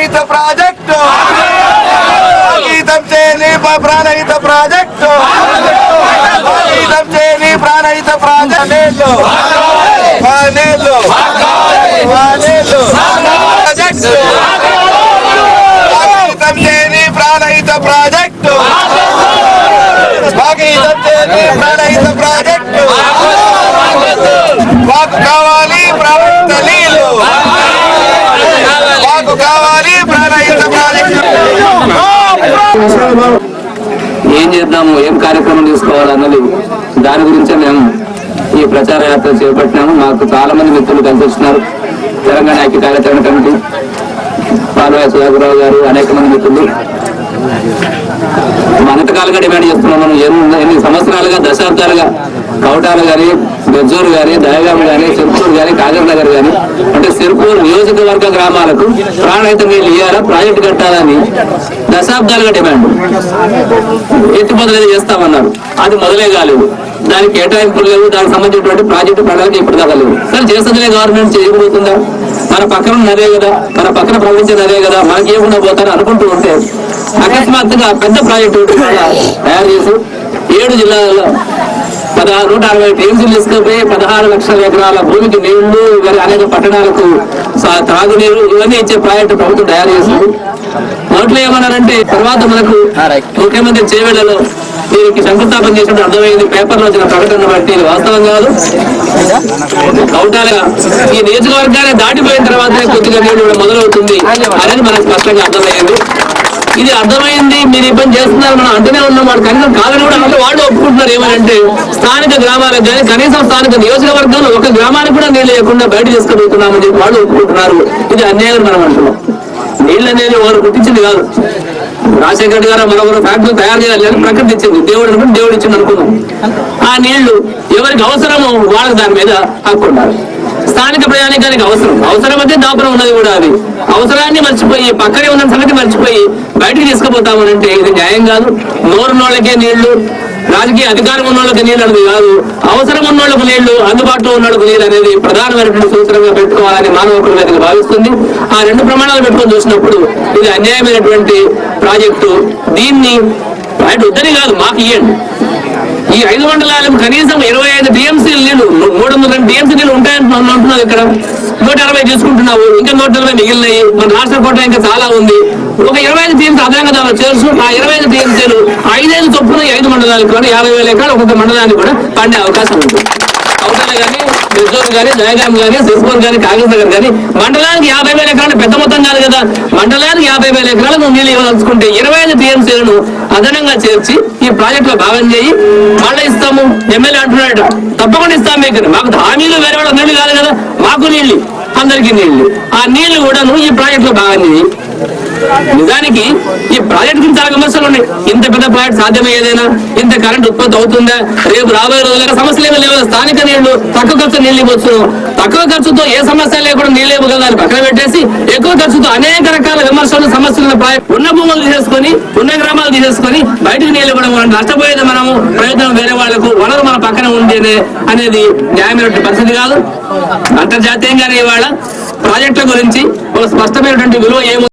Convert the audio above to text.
Pranahita project గీతం చేయని Pranahita project గీతం చేయని ప్రాణహిత ప్రాజెక్టు ప్రాజెక్టు గీతం చేయని ప్రాణహిత ప్రాజెక్టు గీతం చేయని ప్రాణహిత ప్రాజెక్టు మాకు కావాలి ప్రభుత్వ నీళ్లు మాకు కావాలి ప్రాణహిత ప్రాజెక్టు. ఏం చేద్దాము, ఏం కార్యక్రమం తీసుకోవాలన్నది దాని గురించే మేము ఈ ప్రచార యాత్ర చేపట్టినాము. మాకు చాలా మంది మిత్రులు కలిసి వచ్చినారు. తెలంగాణ ఐక్య కార్యాచరణ కమిటీ, పాల్వాయి సుధాకరరావు గారు, అనేక మంది మిత్రులు. అనతకాలుగా డిమాండ్ చేస్తున్నాం. మనం ఎన్ని సంవత్సరాలుగా, దశాబ్దాలుగా కౌటాలు కానీ, బెజ్జూరు కానీ, దయగాం కానీ, సిర్పూర్ కానీ, కాగర్నగర్ కానీ, అంటే సిర్పూర్ నియోజకవర్గ గ్రామాలకు ప్రాణహిత నీళ్ళు ఇవ్వాలా, ప్రాజెక్టు కట్టాలని దశాబ్దాలుగా డిమాండ్. ఎత్తిపోతలు చేస్తామన్నారు. అది మొదలే కాలేదు. దానికి కేటాయింపులు లేవు. దానికి సంబంధించినటువంటి ప్రాజెక్టు ప్రణాళిక ఇప్పుడు దాకా లేవు. సరే చేస్తుందిలే, గవర్నమెంట్ చేయకపోతుందా? మన పక్కన నదే కదా, మన పక్కన ప్రవహించేది అదే కదా, మనకి ఏమన్నా పోతారని అనుకుంటూ ఉంటే అకస్మాత్తుగా పెద్ద ప్రాజెక్టు తయారు చేసి 7 జిల్లాలలో 160 టీఎంసీలు తీసుకుపోయి 16 లక్షల ఎకరాల భూమికి నీళ్లు, అనేక పట్టణాలకు తాగునీరు ఇవన్నీ ఇచ్చే ప్రాజెక్టు ప్రభుత్వం తయారు చేసింది. మొదట్లో ఏమన్నారంటే తర్వాత మనకు ముఖ్యమంత్రి చేవేళ్లలో దీనికి శంకుస్థాపన చేసినట్టు అర్థమైంది. పేపర్లో వచ్చిన ప్రకటన బట్టి ఇది వాస్తవం కాదు. కౌటాలుగా ఈ నియోజకవర్గాన్ని దాటిపోయిన తర్వాతనే కొద్దిగా నీళ్లు మొదలవుతుంది అనేది మనకు స్పష్టంగా అర్థమైంది. ఇది అర్థమైంది. మీరు ఈ పని చేస్తున్నారు, మనం అంటూనే ఉన్నాం. వాడు కనీసం కాదని కూడా అంటే వాళ్ళు ఒప్పుకుంటున్నారు. ఏమనంటే స్థానిక గ్రామాలకు కానీ, కనీసం స్థానిక నియోజకవర్గంలో ఒక గ్రామానికి కూడా నీళ్ళు లేకుండా బయట తీసుకుపోతున్నామని చెప్పి వాళ్ళు ఒప్పుకుంటున్నారు. ఇది అన్యాయం మనం అంటున్నాం. నీళ్ళు అనేది వారు గుర్తించింది కాదు. రాజశేఖర రెడ్డి గారు మరొకరు ఫ్యాక్టరీ తయారు చేయాలి అని ప్రకృతి ఇచ్చింది. దేవుడు అనుకుంటే దేవుడు ఇచ్చింది అనుకున్నాం. ఆ నీళ్లు ఎవరికి అవసరమో వాళ్ళకి దాని మీద హక్కు ఉండాలి. స్థానిక ప్రయాణికానికి అవసరం అంటే దాపురం ఉన్నది కూడా. అది అవసరాన్ని మర్చిపోయి, పక్కనే ఉన్న సంగతి మర్చిపోయి బయటకు తీసుకుపోతామనంటే ఇది న్యాయం కాదు. నోరున్నోళ్ళకే నీళ్లు, రాజకీయ అధికారం ఉన్న వాళ్ళకి నీళ్ళు అనేది కాదు. అవసరం ఉన్న వాళ్ళకు నీళ్లు, అందుబాటులో ఉన్న వాళ్ళకు నీళ్ళు అనేది ప్రధానమైనటువంటి సూచనగా పెట్టుకోవాలని మానవ హక్కుల వేదిక భావిస్తుంది. ఆ 2 ప్రమాణాలు పెట్టుకొని చూసినప్పుడు ఇది అన్యాయమైనటువంటి ప్రాజెక్టు. దీన్ని ఆయన వద్దని కాదు, మాకు ఇవ్వండి. ఈ 5 మండలాలకు కనీసం 25 టీఎంసీ నీళ్లు, 302 టీఎంసీ నీళ్లు ఉంటాయంటున్నావు. ఇక్కడ 160 తీసుకుంటున్నావు, ఇంకా 140 మిగిలినాయి. మన రాష్ట్ర కోట ఇంకా చాలా ఉంది. ఒక 25 టీఎంసీ అదనంగా దానిలో చేర్చు. ఆ 25 టీఎంసీలు 5 చొప్పున 5 మండలాలకు కానీ 50,000 ఎకరాలు ఒక్కొక్క మండలానికి కూడా పండే అవకాశం ఉంటుంది. కౌటాలు కానీ, బెజ్జూరు కానీ, దయగాం కానీ, సిర్పూర్ కానీ, కాగజ్నగర్ కానీ మండలానికి 50,000 ఎకరాలు పెద్ద మొత్తం కాదు కదా. మండలానికి 50,000 ఎకరాలకు నీళ్ళు ఇవ్వాలనుకుంటే 25 టీఎంసీలను అదనంగా చేర్చి ఈ ప్రాజెక్టులో భాగం చేయి. మళ్ళీ ఇస్తాము. ఎమ్మెల్యే అంటున్నాడు తప్పకుండా ఇస్తాం. మీకు మాకు హామీలు వేరే వాళ్ళ నీళ్లు కాదు కదా, మాకు నీళ్లు, అందరికీ నీళ్లు. ఆ నీళ్లు కూడా నువ్వు ఈ ప్రాజెక్టులో భాగం చేయి. నిజానికి ఈ ప్రాజెక్టు గురించి చాలా విమర్శలు ఉన్నాయి. ఇంత పెద్ద ప్రాజెక్ట్ సాధ్యమయ్యేదేనా? ఇంత కరెంట్ ఉత్పత్తి అవుతుందా? రేపు రాబోయే రోజుల్లో సమస్యలు ఏమీ లేవు. స్థానిక నీళ్లు తక్కువ ఖర్చు నీళ్ళు ఇవ్వచ్చు. తక్కువ ఖర్చుతో ఏ సమస్య లేకుండా నీళ్ళు ఇవ్వగల పక్కన పెట్టేసి ఎక్కువ ఖర్చుతో అనేక రకాల విమర్శలు, సమస్యలు ఉన్న భూములు తీసేసుకొని, ఉన్న గ్రామాలు తీసేసుకొని బయటకు నీళ్ళు ఇవ్వడం వల్ల నష్టపోయేది మనము, ప్రయోజనం వేరే వాళ్లకు, వనరు మన పక్కన ఉండేదే అనేది న్యాయమైనటువంటి పరిస్థితి కాదు. అంతర్జాతీయంగానే ఇవాళ ప్రాజెక్టుల గురించి ఒక స్పష్టమైనటువంటి విలువ ఏముంది